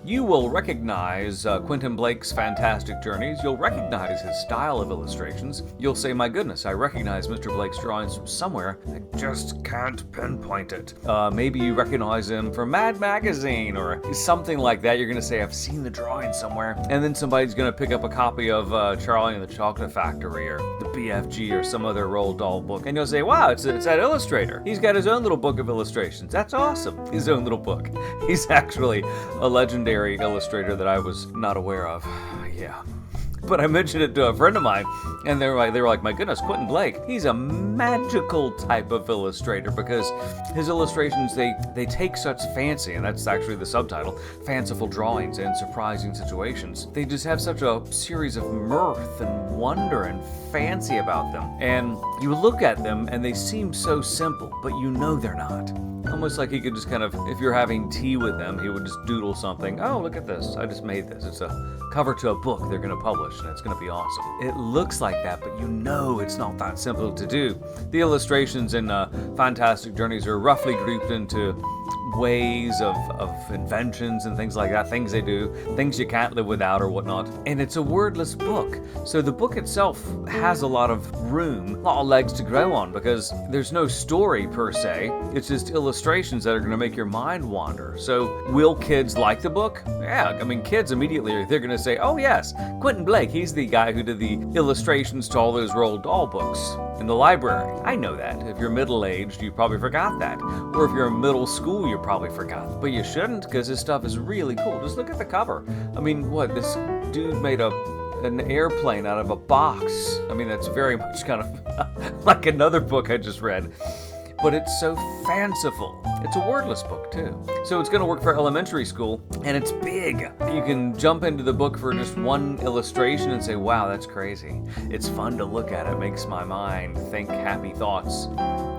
You will recognize Quentin Blake's fantastic journeys. You'll recognize his style of illustrations. You'll say, my goodness, I recognize Mr. Blake's drawings from somewhere. I just can't pinpoint it. Maybe you recognize him from Mad Magazine or something like that. You're going to say, I've seen the drawing somewhere. And then somebody's going to pick up a copy of Charlie and the Chocolate Factory or the BFG or some other Roald Dahl book. And you'll say, wow, it's that illustrator. He's got his own little book of illustrations. That's awesome. His own little book. He's actually a legendary illustrator that I was not aware of. Yeah. But I mentioned it to a friend of mine, and they were like, my goodness, Quentin Blake, he's a magical type of illustrator because his illustrations, they take such fancy, and that's actually the subtitle, fanciful drawings and surprising situations. They just have such a series of mirth and wonder and fancy about them. And you look at them and they seem so simple, but you know they're not. Almost like he could just kind of, if you're having tea with him, he would just doodle something. Oh, look at this. I just made this. It's a cover to a book they're going to publish, and it's going to be awesome. It looks like that, but you know it's not that simple to do. The illustrations in Fantastic Journeys are roughly grouped into ways of inventions and things like that, things they do, things you can't live without or whatnot. And it's a wordless book. So the book itself has a lot of room, a lot of legs to grow on because there's no story per se. It's just illustrations that are going to make your mind wander. So will kids like the book? Yeah, I mean, kids immediately, they're going to say, oh yes, Quentin Blake, he's the guy who did the illustrations to all those Roald Dahl books in the library. I know that. If you're middle-aged, you probably forgot that. Or if you're in middle school, you probably forgot. But you shouldn't, because his stuff is really cool. Just look at the cover. I mean, what, this dude made an airplane out of a box. I mean, that's very much kind of like another book I just read. But it's so fanciful. It's a wordless book, too. So it's going to work for elementary school, and it's big. You can jump into the book for just one illustration and say, wow, that's crazy. It's fun to look at. It makes my mind think happy thoughts.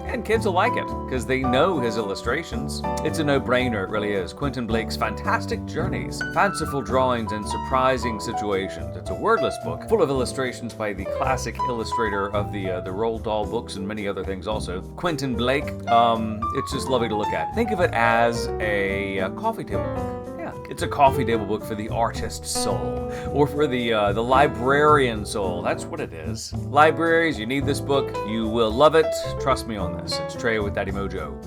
And kids will like it, because they know his illustrations. It's a no-brainer, it really is. Quentin Blake's Fantastic Journeys, fanciful drawings and surprising situations. It's a wordless book, full of illustrations by the classic illustrator of the Roald Dahl books and many other things also, Quentin Blake. It's just lovely to look at. Think of it as a coffee table book. Yeah, it's a coffee table book for the artist's soul, or for the librarian soul. That's what it is. Libraries, you need this book. You will love it. Trust me on this. It's Trey with Daddy Mojo.